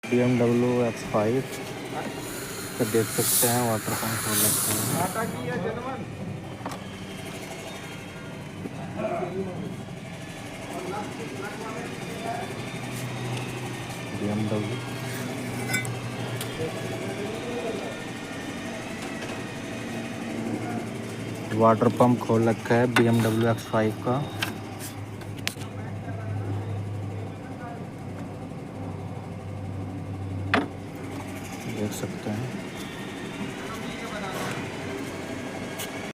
BMW X5 तो देख सकते हैं वाटर पंप खोल रखा है। BMW वाटर पंप खोल रखा है BMW X5 का। देख सकते हैं।